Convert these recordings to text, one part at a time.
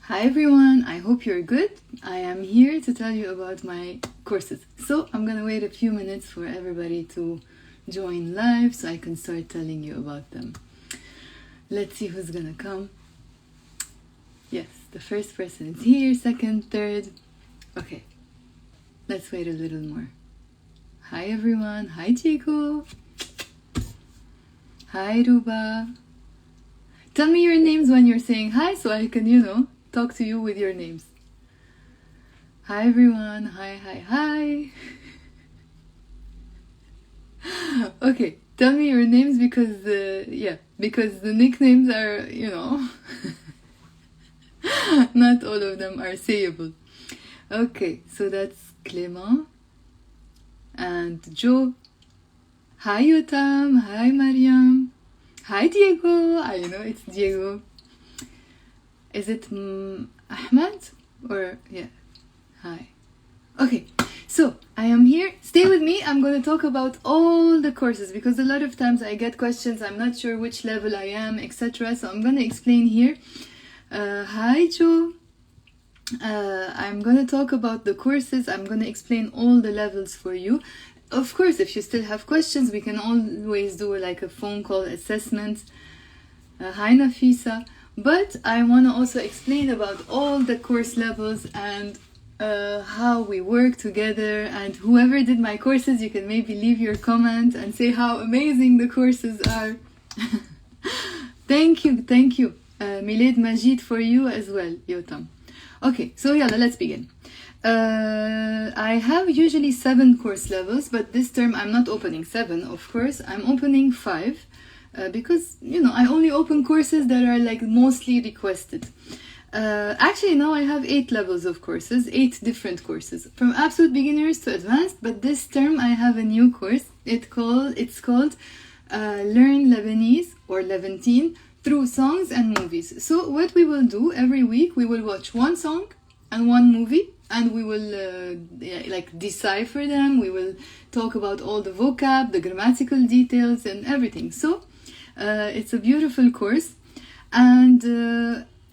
Hi everyone, I hope you're good. I am here to tell you about my courses. So I'm gonna wait a few minutes for everybody to join live so I can start telling you about them. Let's see who's gonna come. Yes, the first person is here, second, third. Okay, let's wait a little more. Hi everyone, hi Chico. Hi Ruba. Tell me your names when you're saying hi so I can, talk to you with your names. Hi everyone, hi. Okay, tell me your names because the nicknames are, not all of them are sayable. Okay, so that's Clément and Joe. Hi Yotam, hi Mariam. Hi Diego, I know it's Diego. Is it Ahmed? Or, yeah, hi. Okay, so I am here. Stay with me. I'm going to talk about all the courses because a lot of times I get questions. I'm not sure which level I am, etc. So I'm going to explain here. Hi Joe. I'm going to talk about the courses. I'm going to explain all the levels for you. Of course, if you still have questions, we can always do like a phone call assessment. Hi Nafisa. But I want to also explain about all the course levels and how we work together. And whoever did my courses, you can maybe leave your comment and say how amazing the courses are. Thank you. Milad Majid for you as well, Yotam. Okay, so yalla, let's begin. I have usually 7 course levels, but this term I'm not opening 7, of course. I'm opening 5. Because, I only open courses that are like mostly requested. Actually, now I have 8 levels of courses, 8 different courses, from absolute beginners to advanced, but this term I have a new course. It's called Learn Lebanese or Levantine through songs and movies. So what we will do every week, we will watch one song and one movie, and we will decipher them. We will talk about all the vocab, the grammatical details and everything. So it's a beautiful course, and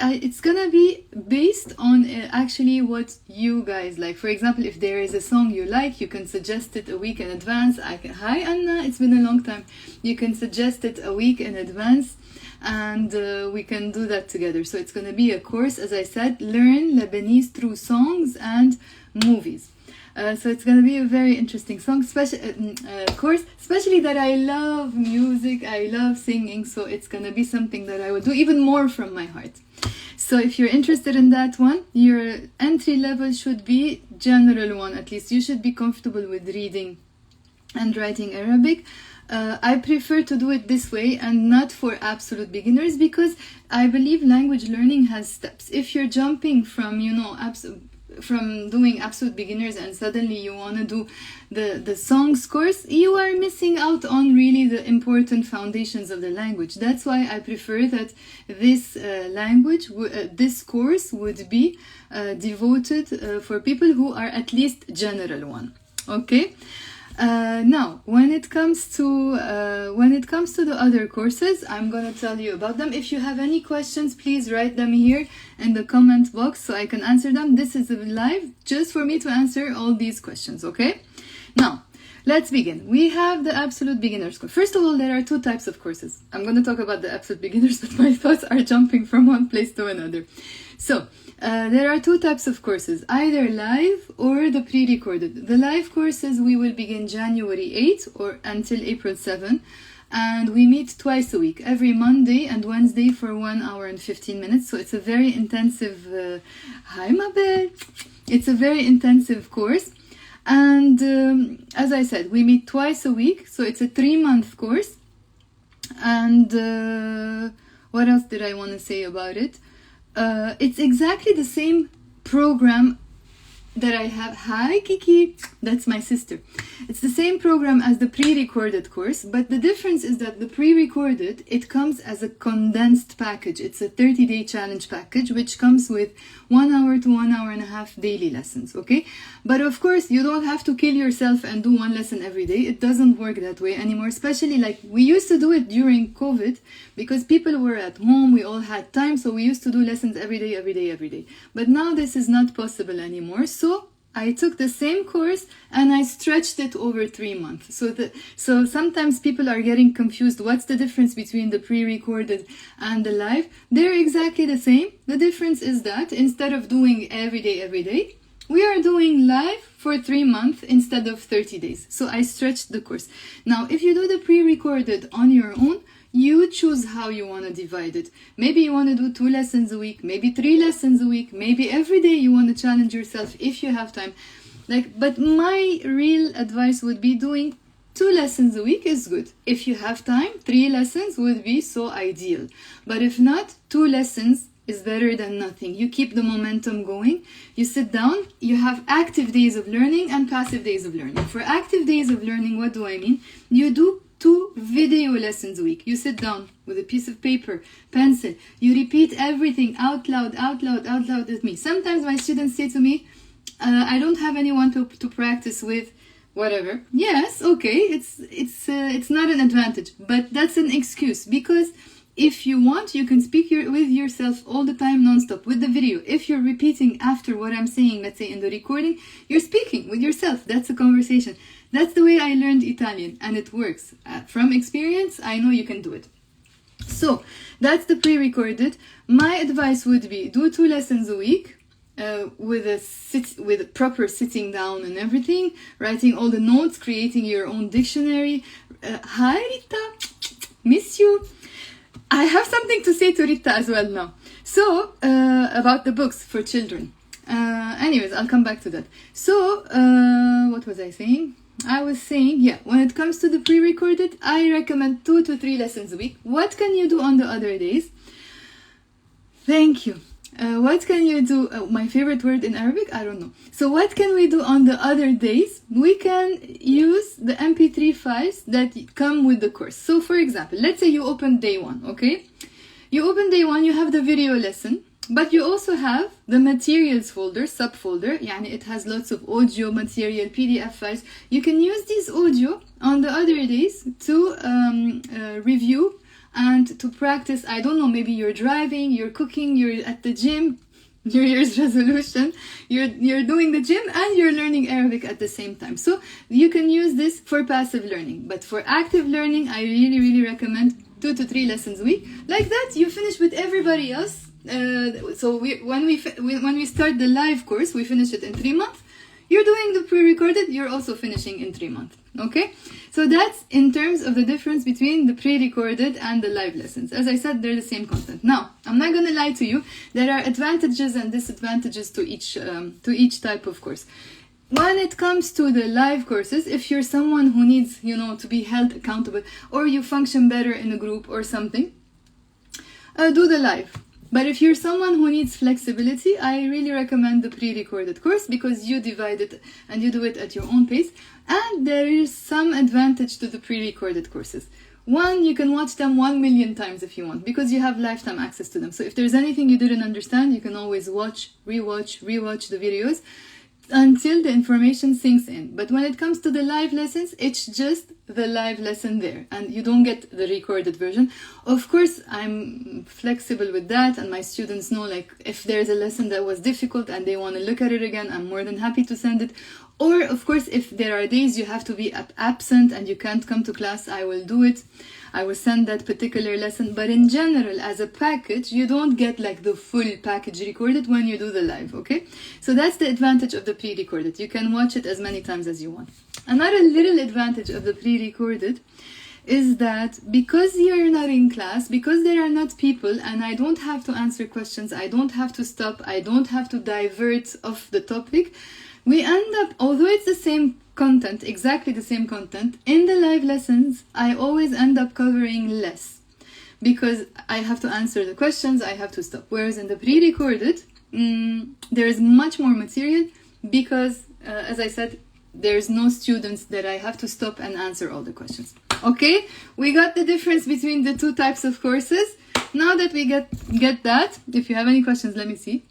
it's gonna be based on actually what you guys like. For example, if there is a song you like, you can suggest it a week in advance. Hi Anna, it's been a long time. You can suggest it a week in advance, and we can do that together. So it's gonna be a course, as I said, Learn Lebanese through songs and movies. So it's going to be a very interesting course, especially that I love music, I love singing, so it's going to be something that I will do even more from my heart. So if you're interested in that one, your entry level should be general one, at least. You should be comfortable with reading and writing Arabic. I prefer to do it this way and not for absolute beginners because I believe language learning has steps. If you're jumping from, from doing absolute beginners and suddenly you want to do the songs course, you are missing out on really the important foundations of the language. That's why I prefer that this this course would be devoted for people who are at least general one. Okay. Now, when it comes to the other courses, I'm gonna tell you about them. If you have any questions, please write them here in the comment box so I can answer them. This is live just for me to answer all these questions, okay? Now, let's begin. We have the absolute beginners course. First of all, there are 2 types of courses. I'm gonna talk about the absolute beginners, but my thoughts are jumping from one place to another. So, there are 2 types of courses, either live or the pre-recorded. The live courses we will begin January 8 or until April 7, and we meet twice a week, every Monday and Wednesday for 1 hour and 15 minutes. So it's a very intensive, hi Mabel, it's a very intensive course. And as I said, we meet twice a week, so it's a 3-month course. And what else did I want to say about it? It's exactly the same program that I have, hi Kiki, that's my sister. It's the same program as the pre-recorded course, but the difference is that the pre-recorded, it comes as a condensed package. It's a 30-day challenge package, which comes with 1 hour to 1 hour and a half daily lessons, okay? But of course, you don't have to kill yourself and do one lesson every day. It doesn't work that way anymore, especially like we used to do it during COVID, because people were at home, we all had time, so we used to do lessons every day, every day, every day. But now this is not possible anymore. So I took the same course and I stretched it over 3 months. So sometimes people are getting confused. What's the difference between the pre-recorded and the live? They're exactly the same. The difference is that instead of doing every day, we are doing live for 3 months instead of 30 days. So I stretched the course. Now, if you do the pre-recorded on your own, you choose how you want to divide it. Maybe you want to do 2 lessons a week, maybe 3 lessons a week, maybe every day you want to challenge yourself if you have time. But my real advice would be doing 2 lessons a week is good. If you have time, 3 lessons would be so ideal. But if not, 2 lessons is better than nothing. You keep the momentum going. You sit down, you have active days of learning and passive days of learning. For active days of learning, what do I mean? You do 2 video lessons a week. You sit down with a piece of paper, pencil, you repeat everything out loud with me. Sometimes my students say to me, I don't have anyone to practice with, whatever. Yes, okay, it's not an advantage, but that's an excuse, because if you want, you can speak with yourself all the time, non-stop, with the video. If you're repeating after what I'm saying, let's say in the recording, you're speaking with yourself. That's a conversation. That's the way I learned Italian, and it works. From experience, I know you can do it. So, that's the pre-recorded. My advice would be, do 2 lessons a week, with a proper sitting down and everything, writing all the notes, creating your own dictionary. Hi Rita, miss you. I have something to say to Rita as well now. So, about the books for children. Anyways, I'll come back to that. So, what was I saying? I was saying, yeah, when it comes to the pre-recorded, I recommend 2 to 3 lessons a week. What can you do on the other days? Thank you. What can you do? My favorite word in Arabic? I don't know. So what can we do on the other days? We can use the MP3 files that come with the course. So for example, let's say you open day 1, okay? You open day 1, you have the video lesson, but you also have the materials folder, subfolder. Yani it has lots of audio material, PDF files. You can use this audio on the other days to review and to practice. I don't know, maybe you're driving, you're cooking, you're at the gym, New Year's resolution, you're doing the gym and you're learning Arabic at the same time. So you can use this for passive learning, but for active learning, I really recommend 2 to 3 lessons a week. Like that, you finish with everybody else. So when we start the live course, we finish it in 3 months. You're doing the pre-recorded, you're also finishing in 3 months. Okay? So that's in terms of the difference between the pre-recorded and the live lessons. As I said, they're the same content. Now, I'm not going to lie to you. There are advantages and disadvantages to each type of course. When it comes to the live courses, if you're someone who needs, to be held accountable, or you function better in a group or something, do the live. But if you're someone who needs flexibility, I really recommend the pre-recorded course, because you divide it and you do it at your own pace. And there is some advantage to the pre-recorded courses. One, you can watch them 1 million times if you want, because you have lifetime access to them. So if there's anything you didn't understand, you can always rewatch the videos until the information sinks in. But when it comes to the live lessons, it's just the live lesson there, and you don't get the recorded version. Of course, I'm flexible with that, and my students know, like, if there's a lesson that was difficult and they want to look at it again, I'm more than happy to send it. Or, of course, if there are days you have to be absent and you can't come to class, I will do it. I will send that particular lesson. But in general, as a package, you don't get like the full package recorded when you do the live, okay? So that's the advantage of the pre-recorded. You can watch it as many times as you want. Another little advantage of the pre-recorded is that because you're not in class, because there are not people, and I don't have to answer questions, I don't have to stop, I don't have to divert off the topic, we end up, although it's the same content, exactly the same content, in the live lessons, I always end up covering less, because I have to answer the questions, I have to stop. Whereas in the pre-recorded, there is much more material, because, as I said, there's no students that I have to stop and answer all the questions. Okay, we got the difference between the two types of courses. Now that we get that, if you have any questions, let me see.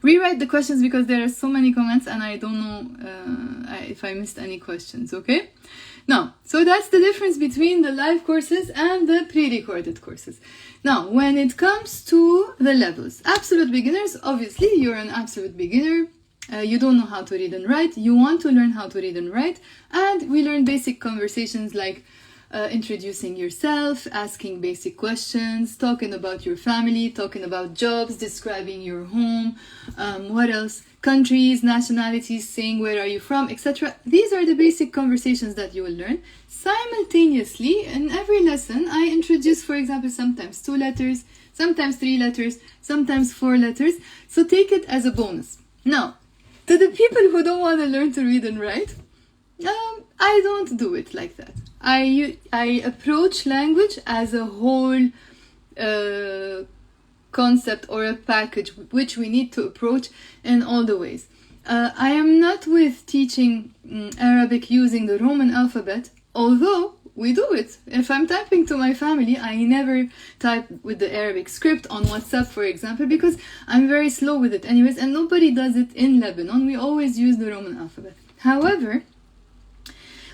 Rewrite the questions because there are so many comments and I don't know if I missed any questions, okay? Now, so that's the difference between the live courses and the pre-recorded courses. Now, when it comes to the levels, absolute beginners, obviously you're an absolute beginner. You don't know how to read and write. You want to learn how to read and write. And we learn basic conversations like introducing yourself, asking basic questions, talking about your family, talking about jobs, describing your home, what else? Countries, nationalities, saying where are you from, etc. These are the basic conversations that you will learn. Simultaneously, in every lesson, I introduce, for example, sometimes 2 letters, sometimes 3 letters, sometimes 4 letters. So take it as a bonus. Now, to the people who don't want to learn to read and write, I don't do it like that. I approach language as a whole concept or a package which we need to approach in all the ways. I am not with teaching Arabic using the Roman alphabet, although we do it. If I'm typing to my family, I never type with the Arabic script on WhatsApp, for example, because I'm very slow with it anyways, and nobody does it in Lebanon. We always use the Roman alphabet. However,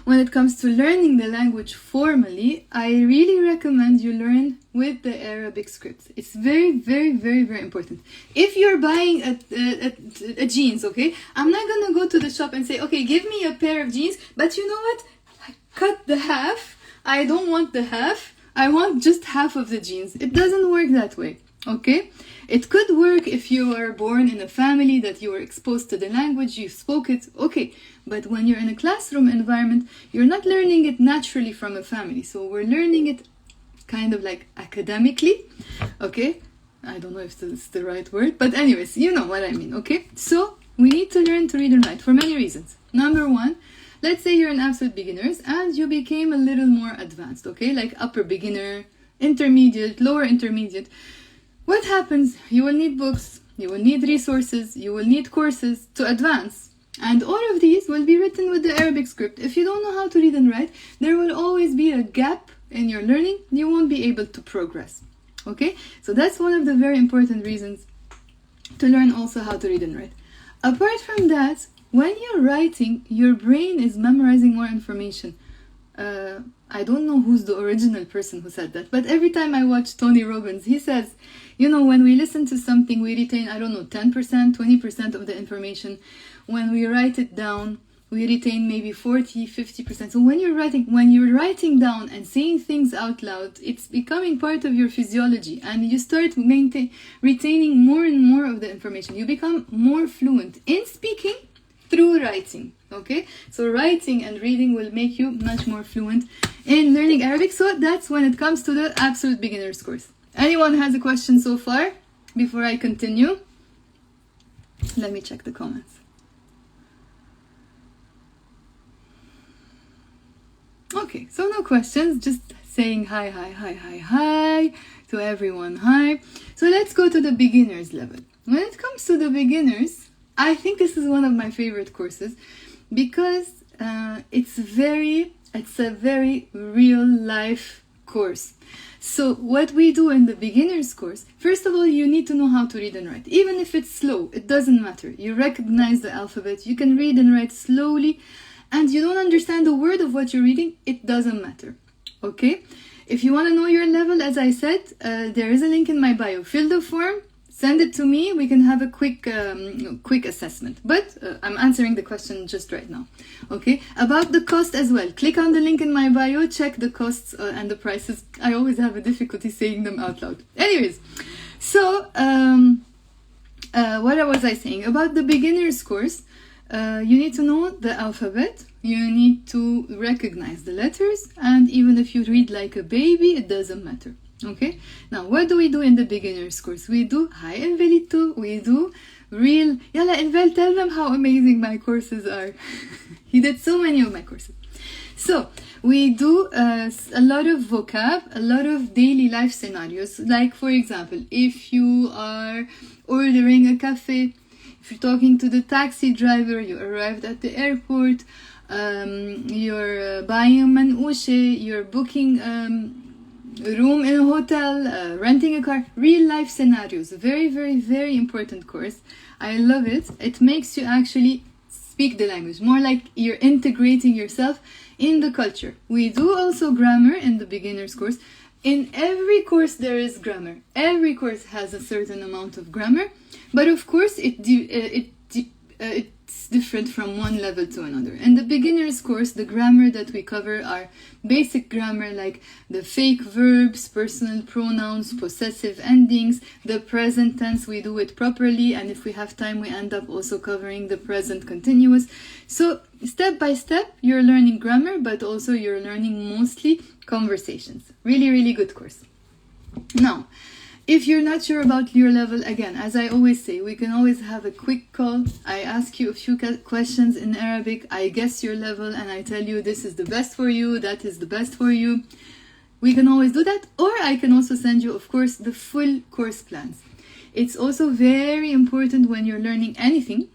when it comes to learning the language formally, I really recommend you learn with the Arabic script. It's very, very, very, very important. If you're buying a jeans, okay, I'm not gonna go to the shop and say, okay, give me a pair of jeans, but you know what? Cut the half. I don't want the half. I want just half of the jeans. It doesn't work that way, okay? It could work if you are born in a family that you were exposed to the language, you spoke it, okay. But when you're in a classroom environment, you're not learning it naturally from a family. So we're learning it kind of like academically, okay? I don't know if that's the right word, but anyways, you know what I mean, okay? So we need to learn to read and write for many reasons. Number one, let's say you're an absolute beginners and you became a little more advanced, okay? Like upper beginner, intermediate, lower intermediate. What happens? You will need books, you will need resources, you will need courses to advance. And all of these will be written with the Arabic script. If you don't know how to read and write, there will always be a gap in your learning. You won't be able to progress. Okay? So that's one of the very important reasons to learn also how to read and write. Apart from that, when you're writing, your brain is memorizing more information. I don't know who's the original person who said that, but every time I watch Tony Robbins, he says, you know, when we listen to something, we retain, 10%, 20% of the information. When we write it down, we retain maybe 40, 50%. So when you're writing down and saying things out loud, it's becoming part of your physiology and you start retaining more and more of the information. You become more fluent in speaking through writing, okay? So writing and reading will make you much more fluent in learning Arabic. So that's when it comes to the absolute beginners course. Anyone has a question so far before I continue? Let me check the comments. Okay, so no questions, just saying hi to everyone, hi. So let's go to the beginners level. When it comes to the beginners, I think this is one of my favorite courses because it's a very real life course. So what we do in the beginners course, first of all, you need to know how to read and write. Even if it's slow, it doesn't matter. You recognize the alphabet, you can read and write slowly, and you don't understand the word of what you're reading, it doesn't matter, okay? If you want to know your level, as I said, there is a link in my bio. Fill the form, send it to me, we can have a quick assessment. But I'm answering the question just right now, okay? About the cost as well, click on the link in my bio, check the costs and the prices. I always have a difficulty saying them out loud. Anyways, so what was I saying? About the beginner's course, you need to know the alphabet, you need to recognize the letters, and even if you read like a baby, it doesn't matter. Okay, now what do we do in the beginner's course? We do hi Envelito, we do real, Yalla Envel, tell them how amazing my courses are. He did so many of my courses. So we do a lot of vocab, a lot of daily life scenarios. Like for example, if you are ordering a cafe, if you're talking to the taxi driver, you arrived at the airport, you're buying a manouche, you're booking room in a hotel, renting a car, real life scenarios. Very, very, very important course. I love it. It makes you actually speak the language, more like you're integrating yourself in the culture. We do also grammar in the beginner's course. In every course there is grammar. Every course has a certain amount of grammar, but of course it's different from one level to another. In the beginner's course, the grammar that we cover are basic grammar like the fake verbs, personal pronouns, possessive endings, the present tense, we do it properly, and if we have time we end up also covering the present continuous. So step by step you're learning grammar, but also you're learning mostly conversations. Really, really good course. Now, if you're not sure about your level, again, as I always say, we can always have a quick call. I ask you a few questions in Arabic, I guess your level, and I tell you this is the best for you, that is the best for you. We can always do that, or I can also send you, of course, the full course plans. It's also very important when you're learning anything,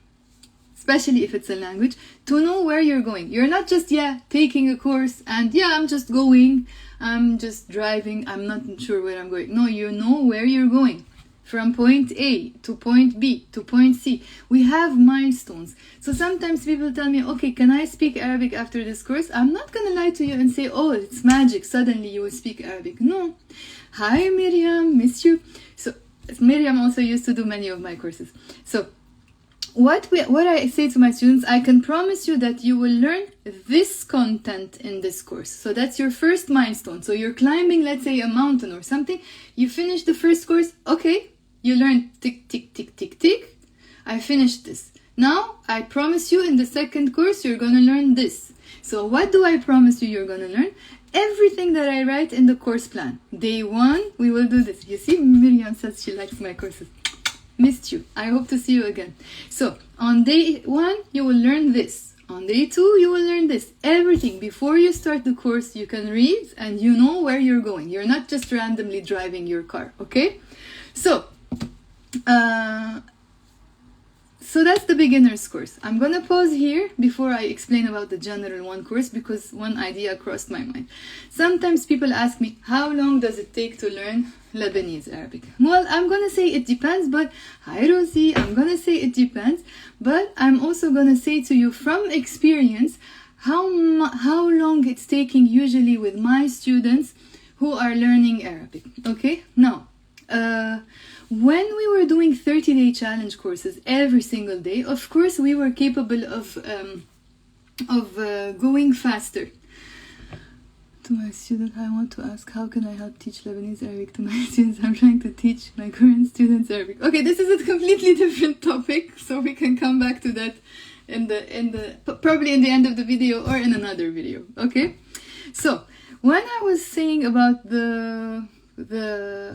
especially if it's a language, to know where you're going. You're not just, taking a course and, I'm just going, I'm just driving, I'm not sure where I'm going. No, you know where you're going. From point A to point B to point C. We have milestones. So sometimes people tell me, okay, can I speak Arabic after this course? I'm not going to lie to you and say, oh, it's magic, suddenly you will speak Arabic. No. Hi, Miriam, miss you. So Miriam also used to do many of my courses. So what I say to my students, I can promise you that you will learn this content in this course. So that's your first milestone. So you're climbing, let's say, a mountain or something. You finish the first course. Okay, you learn tick, tick, tick, tick, tick. I finished this. Now, I promise you in the second course, you're going to learn this. So what do I promise you you're going to learn? Everything that I write in the course plan. Day 1, we will do this. You see, Miriam says she likes my courses. Missed you. I hope to see you again. So on day 1 you will learn this. On day 2 you will learn this. Everything before you start the course you can read and you know where you're going. You're not just randomly driving your car. Okay? So that's the beginner's course. I'm gonna pause here before I explain about the general one course because one idea crossed my mind. Sometimes people ask me, how long does it take to learn Lebanese Arabic? Well, I'm gonna say it depends, but hi Rosie, I'm gonna say it depends, but I'm also gonna say to you from experience how long it's taking usually with my students who are learning Arabic. Okay? Now, when we were doing 30-day challenge courses every single day, of course we were capable of going faster. To my student, I want to ask, how can I help teach Lebanese Arabic to my students? I'm trying to teach my current students Arabic. Okay, this is a completely different topic, so we can come back to that probably in the end of the video or in another video. Okay, so when I was saying about the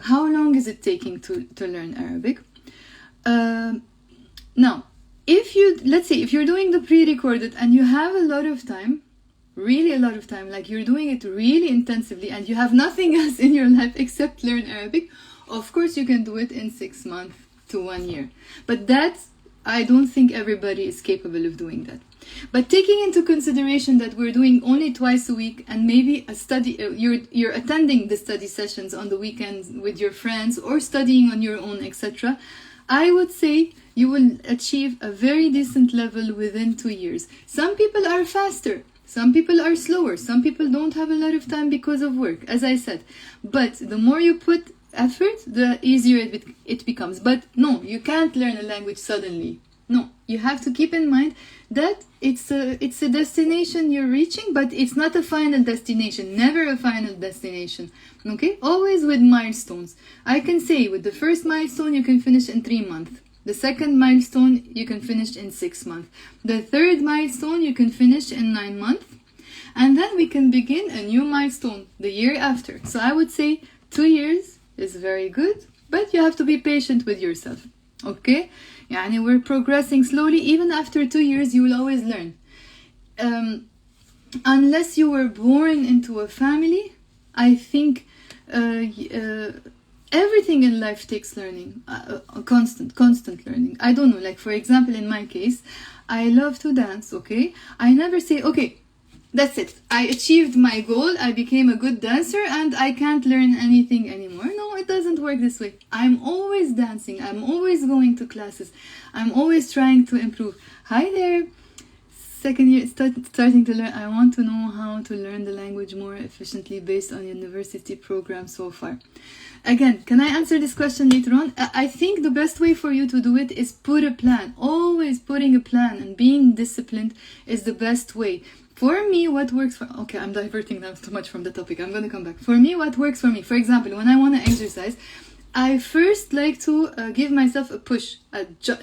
how long is it taking to learn Arabic? Now, let's say if you're doing the pre-recorded and you have a lot of time, really a lot of time, like you're doing it really intensively and you have nothing else in your life except learn Arabic, of course you can do it in 6 months to 1 year. But I don't think everybody is capable of doing that. But taking into consideration that we're doing only twice a week and maybe a study, you're attending the study sessions on the weekends with your friends or studying on your own, etc., I would say you will achieve a very decent level within 2 years. Some people are faster, some people are slower, some people don't have a lot of time because of work, as I said. But the more you put effort, the easier it becomes. But no, you can't learn a language suddenly. No, you have to keep in mind that it's a destination you're reaching, but it's not a final destination, never a final destination. Okay, always with milestones. I can say with the first milestone you can finish in 3 months. The second milestone you can finish in 6 months. The third milestone you can finish in 9 months. And then we can begin a new milestone the year after. So I would say 2 years is very good, but you have to be patient with yourself. Okay? Yani we're progressing slowly. Even after 2 years, you will always learn. Unless you were born into a family, I think everything in life takes learning, constant learning. I don't know, like for example, in my case, I love to dance, okay? I never say, okay, that's it. I achieved my goal. I became a good dancer and I can't learn anything anymore. No, it doesn't work this way. I'm always dancing. I'm always going to classes. I'm always trying to improve. Hi there. Second year, starting to learn. I want to know how to learn the language more efficiently based on university program so far. Again, can I answer this question later on? I think the best way for you to do it is put a plan. Always putting a plan and being disciplined is the best way. For me, what works for... Okay, I'm diverting now too much from the topic. I'm going to come back. For me, what works for me? For example, when I want to exercise, I first like to give myself a push,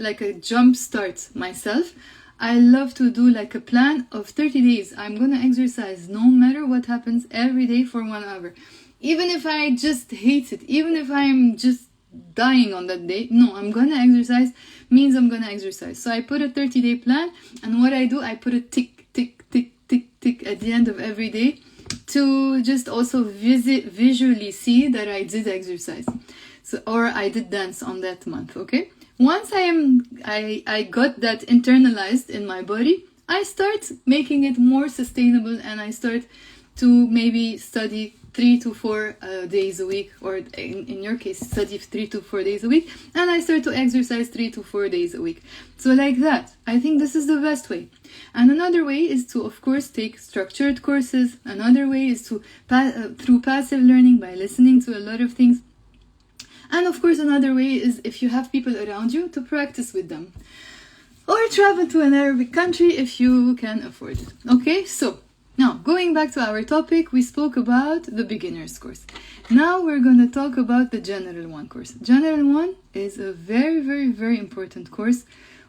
like a jump start myself. I love to do like a plan of 30 days. I'm going to exercise no matter what happens every day for 1 hour. Even if I just hate it, even if I'm just dying on that day, no, I'm going to exercise means I'm going to exercise. So I put a 30-day plan, and what I do, I put a tick, tick, tick, tick, tick at the end of every day to just also visually see that I did exercise. So, or I did dance on that month, okay? Once I got that internalized in my body, I start making it more sustainable, and I start to maybe study 3 to 4 days a week, or in your case, study 3 to 4 days a week, and I start to exercise 3 to 4 days a week. So like that, I think this is the best way. And another way is to, of course, take structured courses. Another way is to, through passive learning, by listening to a lot of things. And of course, another way is if you have people around you, to practice with them. Or travel to an Arabic country if you can afford it. Okay, so now going back to our topic, we spoke about the beginner's course. Now we're going to talk about the General 1 course. General 1 is a very, very, very important course.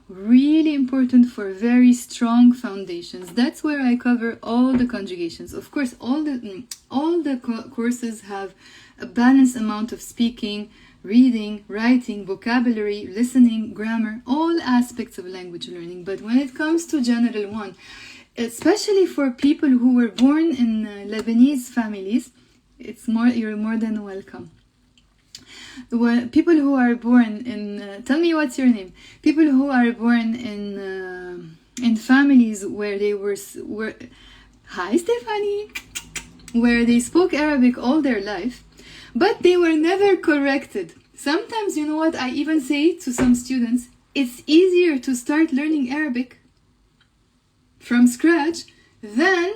Really important for very strong foundations. That's where I cover all the conjugations. Of course, all the courses have a balanced amount of speaking, reading, writing, vocabulary, listening, grammar, all aspects of language learning. But when it comes to General 1, especially for people who were born in Lebanese families, you're more than welcome. People who are born in, tell me what's your name? People who are born in families where they were, hi Stephanie, where they spoke Arabic all their life, but they were never corrected. Sometimes, you know what, I even say to some students, it's easier to start learning Arabic from scratch than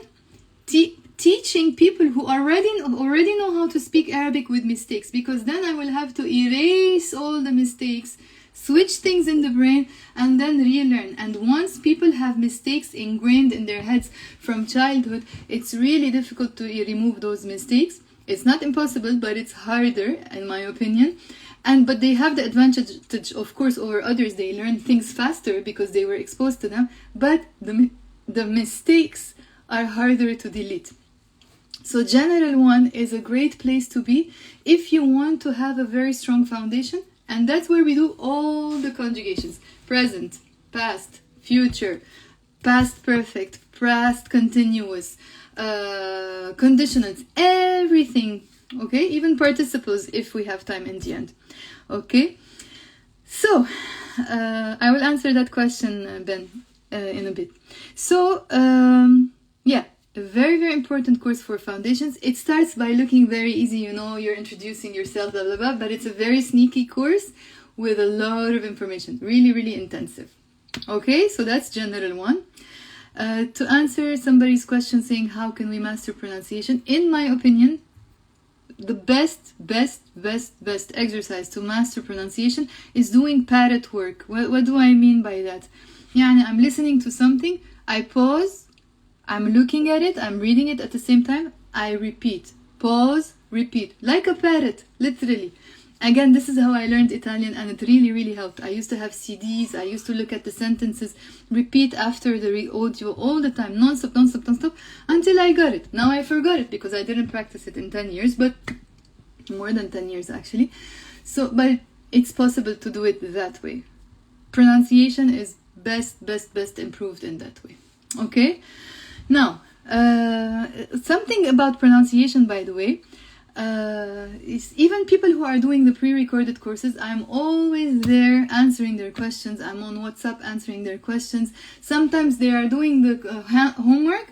teaching people who already know how to speak Arabic with mistakes, because then I will have to erase all the mistakes, switch things in the brain, and then relearn. And once people have mistakes ingrained in their heads from childhood, it's really difficult to remove those mistakes. It's not impossible, but it's harder, in my opinion. But they have the advantage, of course, over others. They learn things faster because they were exposed to them. But the mistakes are harder to delete. So General 1 is a great place to be if you want to have a very strong foundation. And that's where we do all the conjugations. Present, past, future, past perfect, past continuous, conditionals, everything. Okay, even participles if we have time in the end. Okay, so I will answer that question, Ben, in a bit. So yeah, a very, very important course for foundations. It starts by looking very easy, you know, you're introducing yourself, blah, blah, blah, but it's a very sneaky course with a lot of information, really, really intensive. Okay, so that's General 1. To answer somebody's question saying, how can we master pronunciation? In my opinion, the best exercise to master pronunciation is doing parrot work. What do I mean by that? Yeah, I'm listening to something, I pause, I'm looking at it, I'm reading it at the same time, I repeat. Pause, repeat. Like a parrot, literally. Again, this is how I learned Italian, and it really, really helped. I used to have CDs, I used to look at the sentences, repeat after the audio all the time, non-stop, until I got it. Now I forgot it because I didn't practice it in 10 years, but more than 10 years actually. So, but it's possible to do it that way. Pronunciation is best improved in that way. Okay? Now, something about pronunciation, by the way. Even people who are doing the pre-recorded courses, I'm always there answering their questions. I'm on WhatsApp answering their questions. Sometimes they are doing the homework.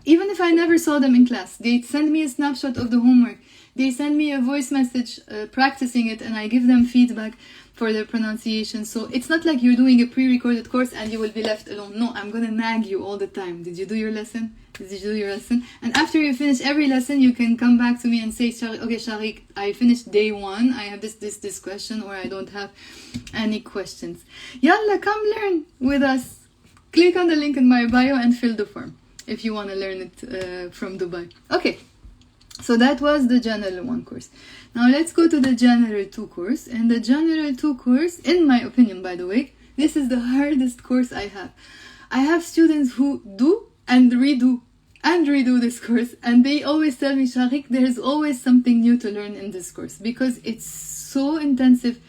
Even if I never saw them in class, they send me a snapshot of the homework. They send me a voice message practicing it, and I give them feedback for their pronunciation. So it's not like you're doing a pre-recorded course and you will be left alone. No, I'm gonna nag you all the time. Did you do your lesson? Did you do your lesson? And after you finish every lesson, you can come back to me and say, okay, Sharik, I finished day 1. I have this question, or I don't have any questions. Yalla, come learn with us. Click on the link in my bio and fill the form if you want to learn it from Dubai. Okay. So that was the General 1 course. Now let's go to the General 2 course. In the General 2 course, in my opinion, by the way, this is the hardest course I have. I have students who do and redo this course, and they always tell me, Sharik, there's always something new to learn in this course because it's so intensive.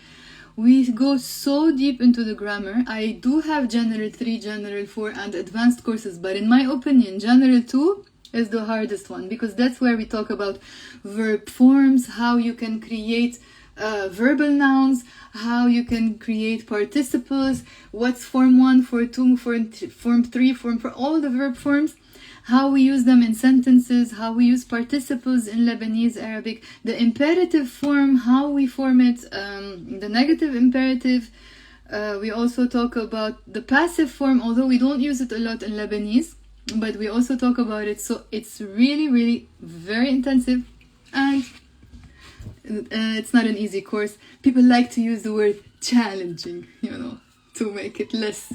We go so deep into the grammar. I do have General 3, General 4, and advanced courses, but in my opinion, General 2 is the hardest one because that's where we talk about verb forms, how you can create verbal nouns, how you can create participles, what's form 1, form 2, form 3, form 4, all the verb forms, how we use them in sentences, how we use participles in Lebanese, Arabic, the imperative form, how we form it, the negative imperative. We also talk about the passive form, although we don't use it a lot in Lebanese, but we also talk about it. So it's really very intensive, and it's not an easy course. People like to use the word challenging, to make it less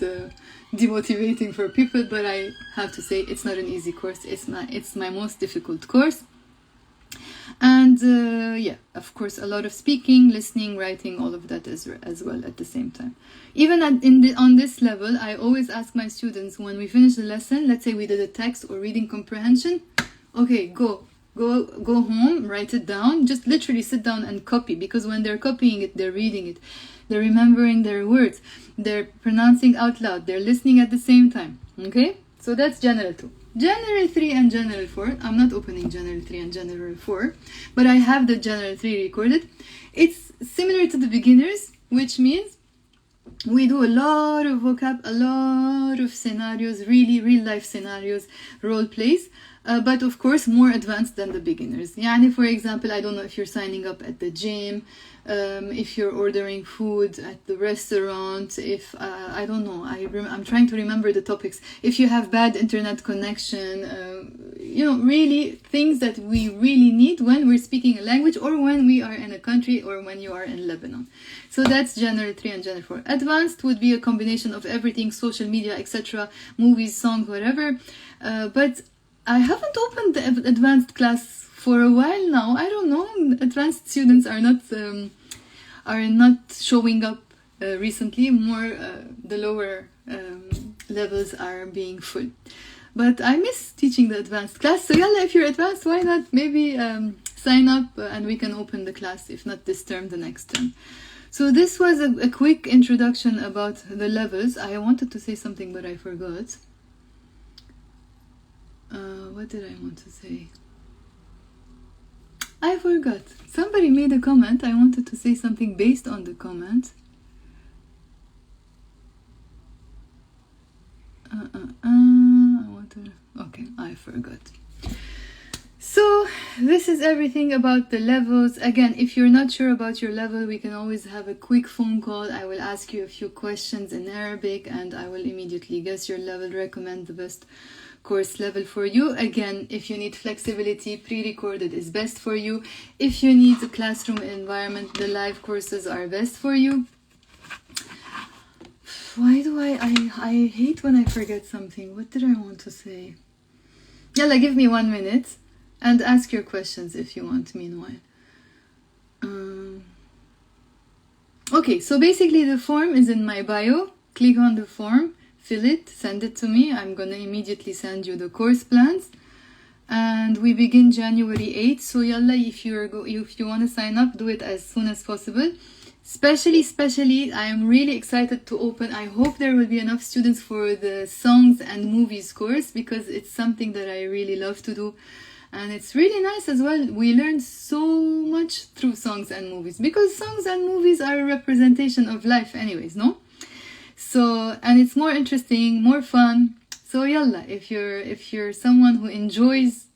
demotivating for people, but I have to say it's not an easy course. It's my most difficult course. And of course, a lot of speaking, listening, writing, all of that as well at the same time. Even on this level, I always ask my students when we finish the lesson, let's say we did a text or reading comprehension, okay, go home, write it down, just literally sit down and copy, because when they're copying it, they're reading it, they're remembering their words, they're pronouncing out loud, they're listening at the same time, okay? So that's General 2. General 3 and General 4, I'm not opening General 3 and General 4, but I have the General 3 recorded. It's similar to the beginners, which means we do a lot of vocab, a lot of scenarios, really real life scenarios, role plays, but of course more advanced than the beginners. Yani, for example, I don't know if you're signing up at the gym, if you're ordering food at the restaurant, if I don't know, I'm trying to remember the topics, if you have bad internet connection, really things that we really need when we're speaking a language, or when we are in a country, or when you are in Lebanon. So that's General 3 and General 4. Advanced would be a combination of everything, social media, etc., movies, songs, whatever, but I haven't opened the advanced class for a while now. I don't know, advanced students are not showing up recently. More the lower levels are being full. But I miss teaching the advanced class. So yalla, if you're advanced, why not maybe sign up and we can open the class, if not this term, the next term. So this was a quick introduction about the levels. I wanted to say something, but I forgot. What did I want to say? I forgot. Somebody made a comment. I wanted to say something based on the comment. Okay, I forgot. So this is everything about the levels. Again, if you're not sure about your level, we can always have a quick phone call. I will ask you a few questions in Arabic and I will immediately guess your level, recommend the best course level for you. Again, if you need flexibility, pre-recorded is best for you. If you need a classroom environment, the live courses are best for you. Why do I hate when I forget something? What did I want to say? Yalla, give me 1 minute and ask your questions if you want meanwhile. Okay, so basically the form is in my bio. Click on the form, fill it, send it to me. I'm gonna immediately send you the course plans. And we begin January 8th. So yalla, if you want to sign up, do it as soon as possible. Especially, I am really excited to open. I hope there will be enough students for the songs and movies course, because it's something that I really love to do. And it's really nice as well. We learn so much through songs and movies, because songs and movies are a representation of life anyways, no? So, and it's more interesting, more fun. So yalla, if you're someone who enjoys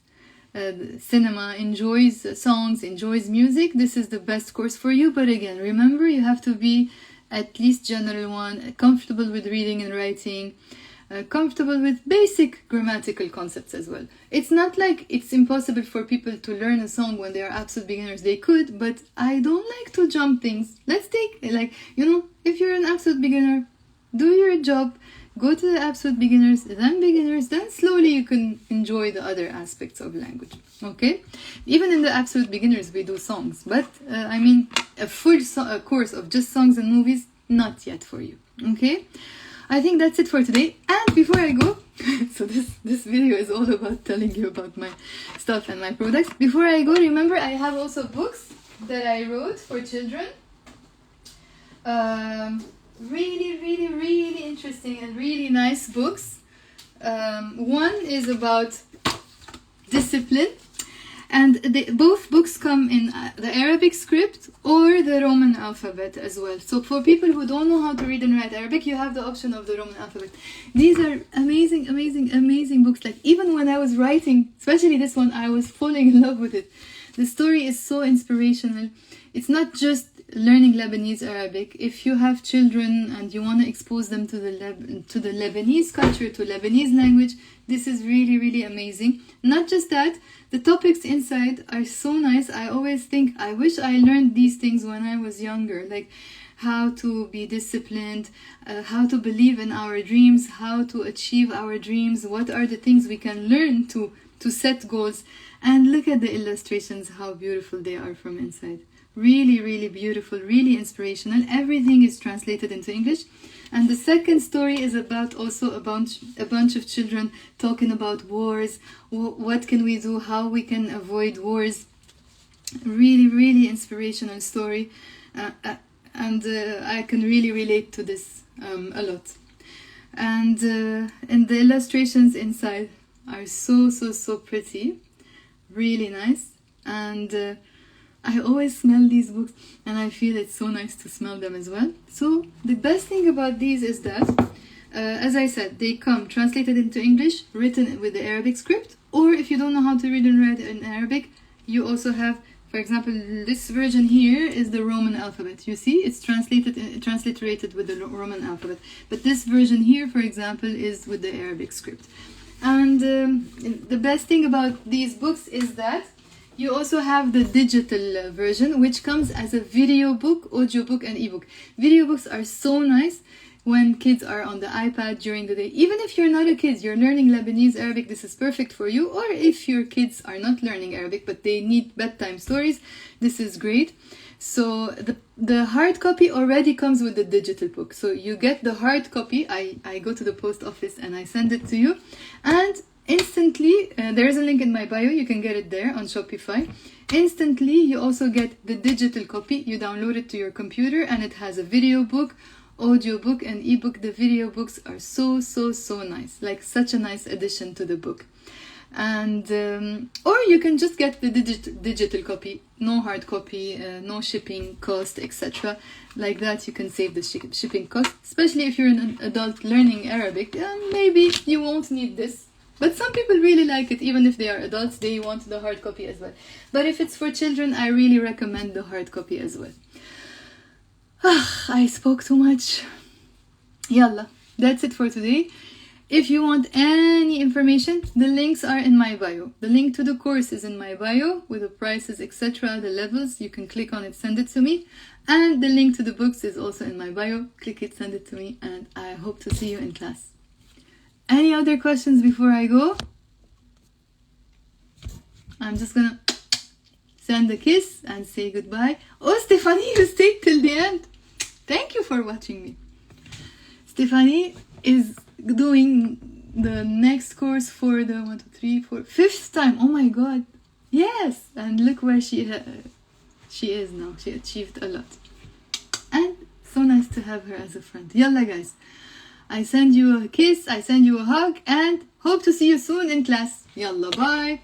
cinema, enjoys songs, enjoys music, this is the best course for you. But again, remember, you have to be at least general one, comfortable with reading and writing, comfortable with basic grammatical concepts as well. It's not like it's impossible for people to learn a song when they are absolute beginners. They could, but I don't like to jump things. Let's take, like, you know, if you're an absolute beginner, do your job, go to the absolute beginners, then slowly you can enjoy the other aspects of language, okay? Even in the absolute beginners, we do songs, but I mean, a full course of just songs and movies, not yet for you, okay? I think that's it for today. And before I go, so this video is all about telling you about my stuff and my products. Before I go, remember, I have also books that I wrote for children. Really interesting and really nice books. One is about discipline, and both books come in the Arabic script or the Roman alphabet as well. So for people who don't know how to read and write Arabic, you have the option of the Roman alphabet. These are amazing books. Like, even when I was writing, especially this one, I was falling in love with it. The story is so inspirational. It's not just learning Lebanese Arabic. If you have children and you want to expose them to the Lebanese culture, to Lebanese language, this is really amazing. Not just that, the topics inside are so nice. I always think, I wish I learned these things when I was younger, like how to be disciplined, how to believe in our dreams, how to achieve our dreams, what are the things we can learn to set goals. And look at the illustrations, how beautiful they are from inside. Really beautiful, really inspirational. Everything is translated into English. And the second story is about also a bunch of children talking about wars. What can we do? How we can avoid wars? Really inspirational story. And I can really relate to this a lot. And the illustrations inside are so pretty. Really nice. And I always smell these books, and I feel it's so nice to smell them as well. So the best thing about these is that, as I said, they come translated into English, written with the Arabic script, or if you don't know how to read and write in Arabic, you also have, for example, this version here is the Roman alphabet. You see, it's transliterated with the Roman alphabet. But this version here, for example, is with the Arabic script. And the best thing about these books is that you also have the digital version, which comes as a video book, audiobook, and ebook. Video books are so nice when kids are on the iPad during the day. Even if you're not a kid, you're learning Lebanese Arabic, this is perfect for you. Or if your kids are not learning Arabic, but they need bedtime stories, this is great. So the hard copy already comes with the digital book. So you get the hard copy. I go to the post office and I send it to you. And instantly, there is a link in my bio, you can get it there on Shopify. Instantly, you also get the digital copy. You download it to your computer and it has a video book, audio book, and ebook. The video books are so nice, like such a nice addition to the book. And or you can just get the digital copy, no hard copy, no shipping cost, etc. Like that, you can save the shipping cost, especially if you're an adult learning Arabic. Maybe you won't need this. But some people really like it, even if they are adults, they want the hard copy as well. But if it's for children, I really recommend the hard copy as well. I spoke too much. Yalla, that's it for today. If you want any information, the links are in my bio. The link to the course is in my bio with the prices, etc., the levels. You can click on it, send it to me. And the link to the books is also in my bio. Click it, send it to me, and I hope to see you in class. Any other questions before I go? I'm just gonna send a kiss and say goodbye. Oh, Stephanie, you stayed till the end. Thank you for watching me. Stephanie is doing the next course for the 1, 2, 3, 4, 5th time. Oh my god. Yes. And look where she is now. She achieved a lot. And so nice to have her as a friend. Yalla guys. I send you a kiss, I send you a hug, and hope to see you soon in class. Yalla, bye.